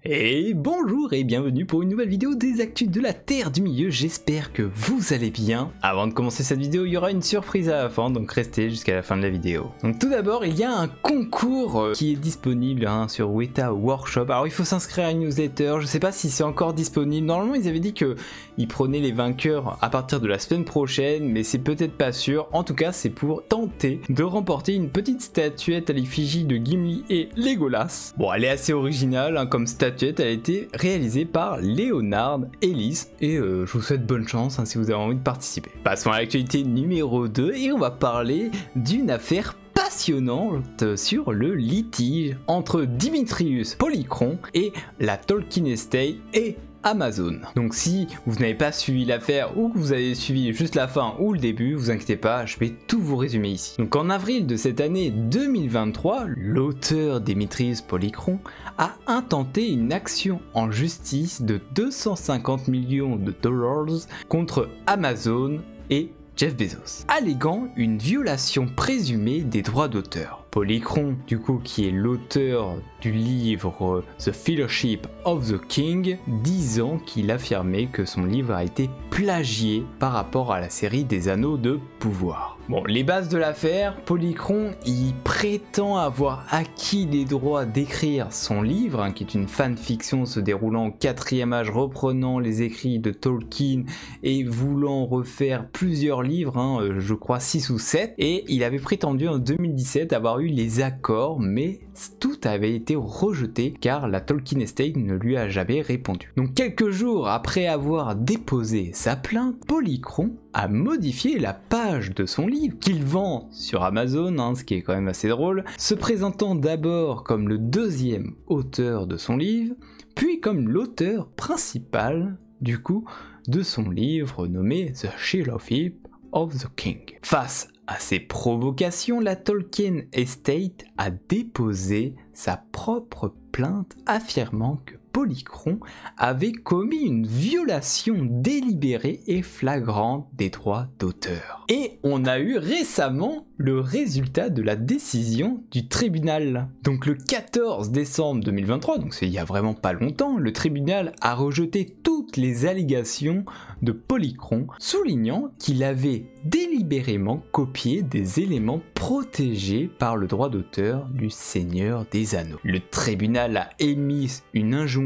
Et bonjour et bienvenue pour une nouvelle vidéo des actus de la Terre du Milieu, j'espère que vous allez bien. Avant de commencer cette vidéo, il y aura une surprise à la fin, donc restez jusqu'à la fin de la vidéo. Donc tout d'abord, il y a un concours qui est disponible sur Weta Workshop. Alors il faut s'inscrire à une newsletter, je sais pas si c'est encore disponible. Normalement ils avaient dit qu'ils prenaient les vainqueurs à partir de la semaine prochaine, mais c'est peut-être pas sûr. En tout cas, c'est pour tenter de remporter une petite statuette à l'effigie de Gimli et Legolas. Bon, elle est assez originale comme statuette. Elle a été réalisée par Leonard Ellis et je vous souhaite bonne chance si vous avez envie de participer. Passons à l'actualité numéro 2 et on va parler d'une affaire passionnante sur le litige entre Dimitrius Polychron et la Tolkien Estate et Amazon. Donc si vous n'avez pas suivi l'affaire ou que vous avez suivi juste la fin ou le début, vous inquiétez pas, je vais tout vous résumer ici. Donc en avril de cette année 2023, l'auteur Dimitrius Polychron a intenté une action en justice de 250 millions de dollars contre Amazon et Jeff Bezos, alléguant une violation présumée des droits d'auteur. Polychron, du coup, qui est l'auteur du livre The Fellowship of the King, disant qu'il affirmait que son livre a été plagié par rapport à la série des Anneaux de Pouvoir. Bon, les bases de l'affaire, Polychron y prétend avoir acquis les droits d'écrire son livre, qui est une fanfiction se déroulant au 4e âge, reprenant les écrits de Tolkien et voulant refaire plusieurs livres, je crois 6 ou 7, et il avait prétendu en 2017 avoir eu les accords, mais tout avait été rejeté car la Tolkien Estate ne lui a jamais répondu. Donc quelques jours après avoir déposé sa plainte, Polychron a modifié la page de son livre qu'il vend sur Amazon, ce qui est quand même assez drôle, se présentant d'abord comme le deuxième auteur de son livre, puis comme l'auteur principal du coup de son livre nommé The Fellowship of the King. Face à ces provocations, la Tolkien Estate a déposé sa propre plainte affirmant que Polychron avait commis une violation délibérée et flagrante des droits d'auteur. Et on a eu récemment le résultat de la décision du tribunal. Donc le 14 décembre 2023, donc c'est il y a vraiment pas longtemps, le tribunal a rejeté toutes les allégations de Polychron, soulignant qu'il avait délibérément copié des éléments protégés par le droit d'auteur du Seigneur des Anneaux. Le tribunal a émis une injonction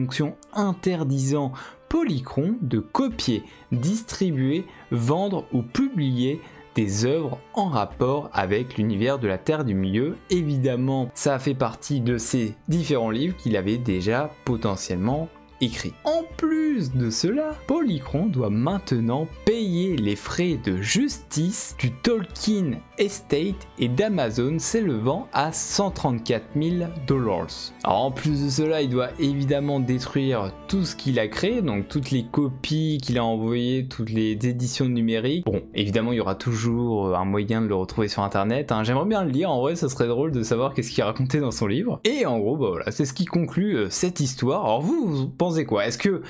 interdisant Polychron de copier, distribuer, vendre ou publier des œuvres en rapport avec l'univers de la Terre du Milieu. Évidemment, ça a fait partie de ces différents livres qu'il avait déjà potentiellement écrit. En plus de cela, Polychron doit maintenant payer les frais de justice du Tolkien Estate et d'Amazon s'élevant à 134 000 $. Alors en plus de cela, il doit évidemment détruire tout ce qu'il a créé, donc toutes les copies qu'il a envoyées, toutes les éditions numériques. Bon, évidemment, il y aura toujours un moyen de le retrouver sur internet. J'aimerais bien le lire, en vrai, ça serait drôle de savoir qu'est-ce qu'il racontait dans son livre. Et en gros, voilà, c'est ce qui conclut cette histoire. Alors vous pensez quoi? Est-ce que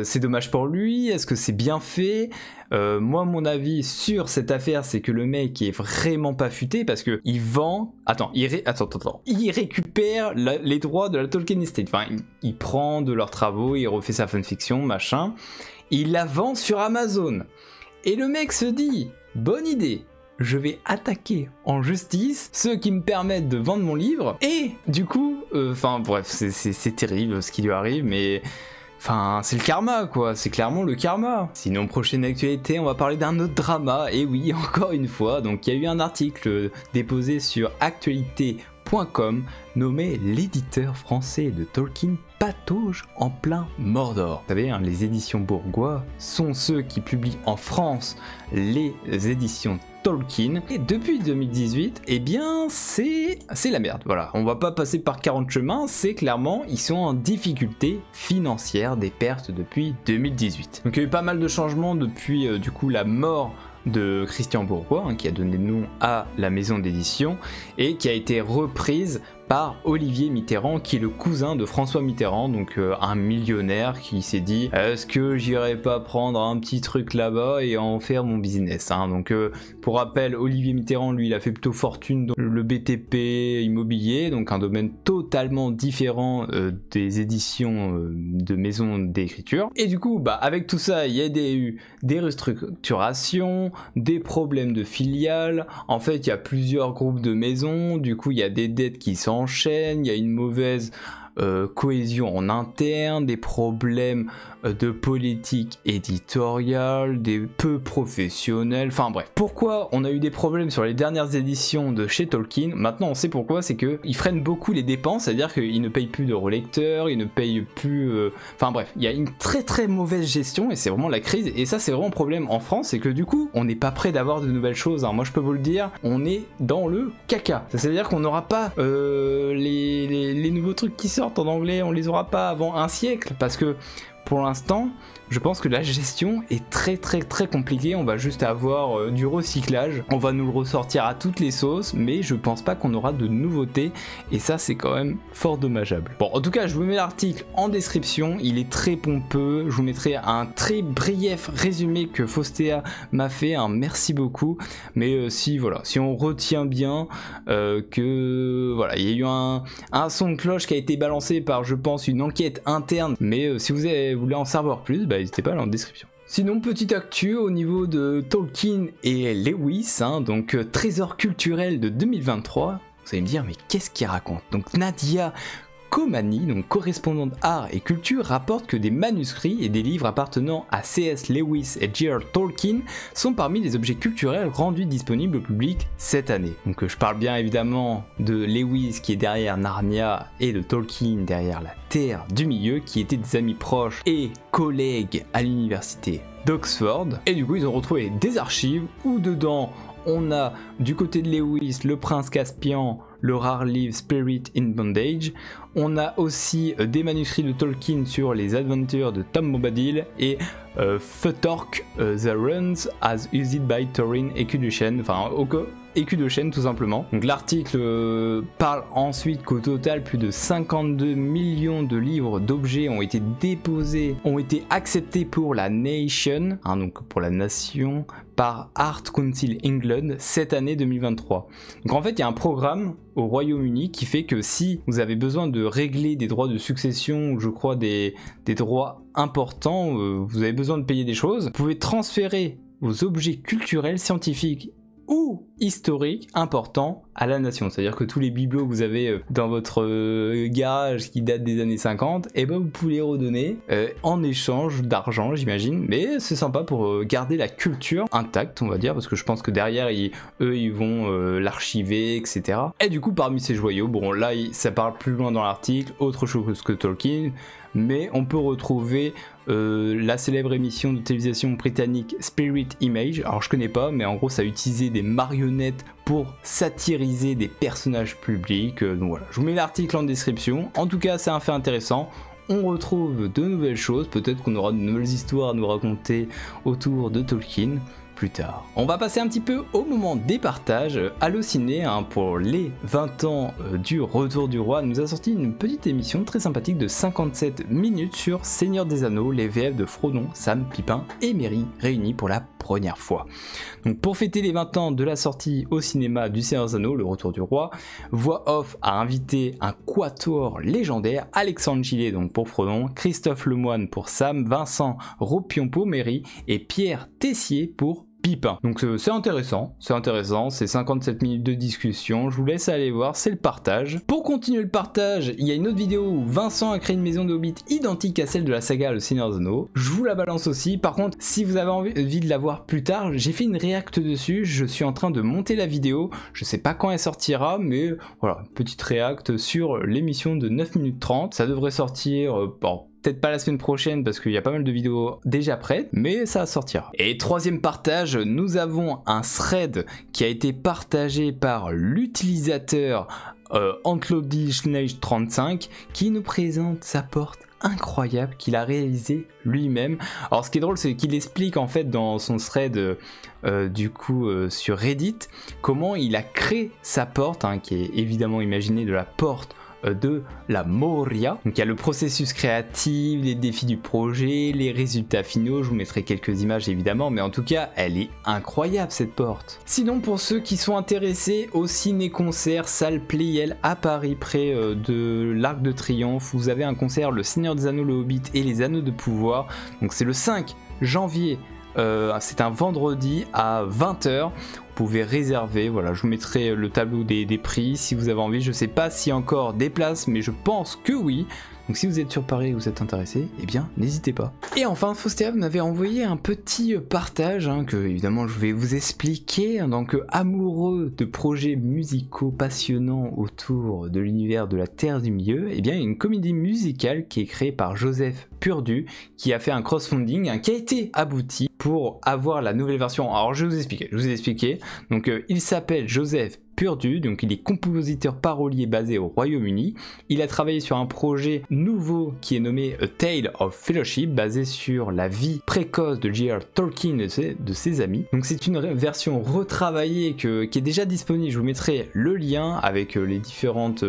c'est dommage pour lui? Est-ce que c'est bien fait? Moi, mon avis sur cette affaire, c'est que le mec est vraiment pas futé parce que il vend. Il récupère les droits de la Tolkien Estate. Enfin, il prend de leurs travaux, il refait sa fanfiction, machin. Il la vend sur Amazon. Et le mec se dit, bonne idée. Je vais attaquer en justice ceux qui me permettent de vendre mon livre. Et du coup, bref, c'est terrible ce qui lui arrive, mais c'est le karma quoi, c'est clairement le karma. Sinon, prochaine actualité, on va parler d'un autre drama, et oui, encore une fois, donc il y a eu un article déposé sur actualité.com nommé l'éditeur français de Tolkien patauge en plein Mordor. Vous savez, les éditions Bourgois sont ceux qui publient en France les éditions Tolkien, et depuis 2018, eh bien c'est la merde, voilà, on va pas passer par 40 chemins, c'est clairement, ils sont en difficulté financière, des pertes depuis 2018. Donc il y a eu pas mal de changements depuis du coup la mort de Christian Bourgois, qui a donné nom à la maison d'édition et qui a été reprise par Olivier Mitterrand, qui est le cousin de François Mitterrand, donc un millionnaire qui s'est dit est-ce que j'irais pas prendre un petit truc là-bas et en faire mon business, hein. Donc pour rappel, Olivier Mitterrand, lui, il a fait plutôt fortune dans le BTP immobilier, donc un domaine totalement différent des éditions de maisons d'écriture. Et du coup, avec tout ça, il y a des restructurations, des problèmes de filiales. En fait, il y a plusieurs groupes de maisons, du coup, il y a des dettes qui s'enchaînent, il y a une mauvaise cohésion en interne, des problèmes de politique éditoriale, des peu professionnels, enfin bref. Pourquoi on a eu des problèmes sur les dernières éditions de chez Tolkien? Maintenant on sait pourquoi, c'est qu'ils freinent beaucoup les dépenses, c'est-à-dire qu'ils ne payent plus de relecteurs, ils ne payent plus... Enfin bref, il y a une très mauvaise gestion et c'est vraiment la crise, et ça c'est vraiment un problème en France, c'est que du coup on n'est pas prêt d'avoir de nouvelles choses, hein. Moi je peux vous le dire, on est dans le caca. C'est-à-dire qu'on n'aura pas les nouveaux trucs qui sortent en anglais, on les aura pas avant un siècle, parce que pour l'instant, je pense que la gestion est très compliquée. On va juste avoir du recyclage, on va nous le ressortir à toutes les sauces, mais je pense pas qu'on aura de nouveautés, et ça c'est quand même fort dommageable. Bon, en tout cas, je vous mets l'article en description, il est très pompeux, je vous mettrai un très brief résumé que Faustea m'a fait, hein, merci beaucoup, mais si on retient bien que voilà, il y a eu un son de cloche qui a été balancé par, je pense, une enquête interne, mais si vous voulez en savoir plus, n'hésitez pas à aller en description. Sinon, petite actu au niveau de Tolkien et Lewis, hein, donc trésor culturel de 2023. Vous allez me dire, mais qu'est-ce qu'il raconte? Donc Nadia Komani, donc correspondante art et culture, rapporte que des manuscrits et des livres appartenant à C.S. Lewis et J.R. Tolkien sont parmi les objets culturels rendus disponibles au public cette année. Donc je parle bien évidemment de Lewis qui est derrière Narnia et de Tolkien derrière la Terre du Milieu, qui étaient des amis proches et collègues à l'université d'Oxford. Et du coup ils ont retrouvé des archives où dedans on a du côté de Lewis le Prince Caspian, le rare livre Spirit in Bondage. On a aussi des manuscrits de Tolkien sur les aventures de Tom Bombadil et Futhark The Runs as Used by Thorin Ecudechen, enfin Ecudechen tout simplement. Donc l'article parle ensuite qu'au total plus de 52 millions de livres d'objets ont été déposés, ont été acceptés pour la Nation, hein, donc pour la nation, par Art Council England cette année 2023. Donc en fait il y a un programme au Royaume-Uni qui fait que si vous avez besoin de régler des droits de succession, ou je crois des droits importants, vous avez besoin de payer des choses, vous pouvez transférer vos objets culturels, scientifiques ou historiques importants à la nation. C'est-à-dire que tous les bibelots que vous avez dans votre garage qui datent des années 50, et ben vous pouvez les redonner en échange d'argent, j'imagine. Mais c'est sympa pour garder la culture intacte, on va dire, parce que je pense que derrière, eux, ils vont l'archiver, etc. Et du coup, parmi ces joyaux, bon là, ça parle plus loin dans l'article, autre chose que Tolkien, mais on peut retrouver la célèbre émission de télévision britannique Spirit Image. Alors je connais pas, mais en gros ça utilisait des marionnettes pour satiriser des personnages publics. Donc voilà, je vous mets l'article en description. En tout cas c'est un fait intéressant. On retrouve de nouvelles choses, peut-être qu'on aura de nouvelles histoires à nous raconter autour de Tolkien plus tard. On va passer un petit peu au moment des partages. Allociné, hein, pour les 20 ans du Retour du Roi, nous a sorti une petite émission très sympathique de 57 minutes sur Seigneur des Anneaux, les VF de Frodon, Sam, Pipin et Merry réunis pour la première fois. Donc pour fêter les 20 ans de la sortie au cinéma du Seigneur des Anneaux, le Retour du Roi, Voix Off a invité un quatuor légendaire, Alexandre Gillet donc pour Frodon, Christophe Lemoine pour Sam, Vincent Ropion pour Merry et Pierre Tessier pour Pipin. Donc c'est intéressant, c'est 57 minutes de discussion, je vous laisse aller voir, c'est le partage. Pour continuer le partage, il y a une autre vidéo où Vincent a créé une maison de Hobbit identique à celle de la saga Le Seigneur des Anneaux, je vous la balance aussi. Par contre, si vous avez envie de la voir plus tard, j'ai fait une réact dessus, je suis en train de monter la vidéo, je sais pas quand elle sortira, mais voilà, petite réact sur l'émission de 9 minutes 30, ça devrait sortir peut-être pas la semaine prochaine parce qu'il y a pas mal de vidéos déjà prêtes, mais ça sortira. Et troisième partage, nous avons un thread qui a été partagé par l'utilisateur Antlodishneich35 qui nous présente sa porte incroyable qu'il a réalisé lui-même. Alors ce qui est drôle, c'est qu'il explique en fait dans son thread sur Reddit comment il a créé sa porte, qui est évidemment imaginée de la porte de la Moria. Donc il y a le processus créatif, les défis du projet, les résultats finaux, je vous mettrai quelques images évidemment, mais en tout cas elle est incroyable cette porte. Sinon pour ceux qui sont intéressés au ciné-concert salle Playel à Paris près de l'Arc de Triomphe, vous avez un concert Le Seigneur des Anneaux, le Hobbit et les Anneaux de Pouvoir, donc c'est le 5 janvier. C'est un vendredi à 20 h. Vous pouvez réserver, voilà, je vous mettrai le tableau des prix si vous avez envie. Je sais pas s'il y a encore des places, mais je pense que oui. Donc si vous êtes sur Paris et vous êtes intéressé, eh bien n'hésitez pas. Et enfin, Faustéa m'avait envoyé un petit partage que évidemment je vais vous expliquer. Donc amoureux de projets musicaux passionnants autour de l'univers de la Terre du Milieu, eh bien il y a une comédie musicale qui est créée par Joseph Purdu, qui a fait un crowdfunding qui a été abouti pour avoir la nouvelle version. Alors je vais vous expliquer. Donc il s'appelle Joseph Purdu, donc il est compositeur parolier basé au Royaume-Uni. Il a travaillé sur un projet nouveau qui est nommé A Tale of Fellowship, basé sur la vie précoce de J.R. Tolkien et de ses amis. Donc c'est une version retravaillée qui est déjà disponible. Je vous mettrai le lien avec les différentes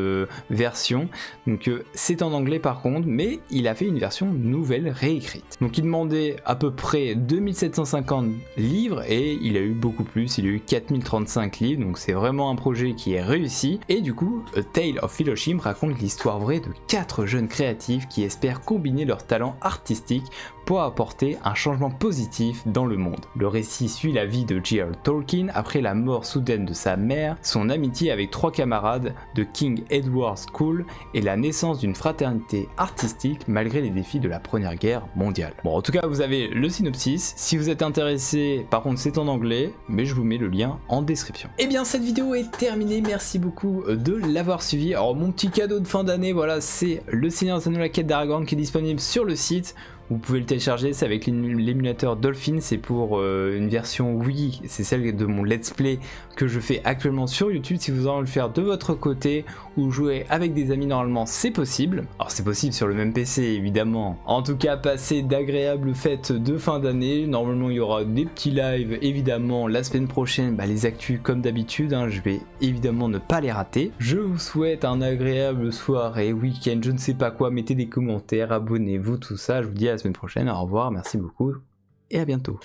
versions. Donc c'est en anglais par contre, mais il a fait une version nouvelle réécrite. Donc il demandait à peu près 2750 livres et il a eu beaucoup plus, il a eu 4035 livres, donc c'est vraiment un projet qui est réussi. Et du coup, A Tale of Fellowship raconte l'histoire vraie de 4 jeunes créatifs qui espèrent combiner leurs talents artistiques pour apporter un changement positif dans le monde. Le récit suit la vie de J.R. Tolkien après la mort soudaine de sa mère, son amitié avec 3 camarades de King Edward School et la naissance d'une fraternité artistique malgré les défis de la Première Guerre mondiale. Bon, en tout cas, vous avez le synopsis. Si vous êtes intéressé, par contre c'est en anglais, mais je vous mets le lien en description. Et bien cette vidéo est terminée, merci beaucoup de l'avoir suivi. Alors mon petit cadeau de fin d'année, voilà, c'est Le Seigneur des Anneaux, la quête d'Aragorn qui est disponible sur le site. Vous pouvez le télécharger, c'est avec l'émulateur Dolphin, c'est pour une version Wii, c'est celle de mon let's play que je fais actuellement sur YouTube. Si vous en le faire de votre côté ou jouer avec des amis, normalement c'est possible. Alors c'est possible sur le même PC évidemment. En tout cas, passez d'agréables fêtes de fin d'année. Normalement il y aura des petits lives évidemment la semaine prochaine, les actus comme d'habitude, je vais évidemment ne pas les rater. Je vous souhaite un agréable soirée, week-end, je ne sais pas quoi, mettez des commentaires, abonnez-vous, tout ça. Je vous dis à la semaine prochaine, au revoir, merci beaucoup et à bientôt.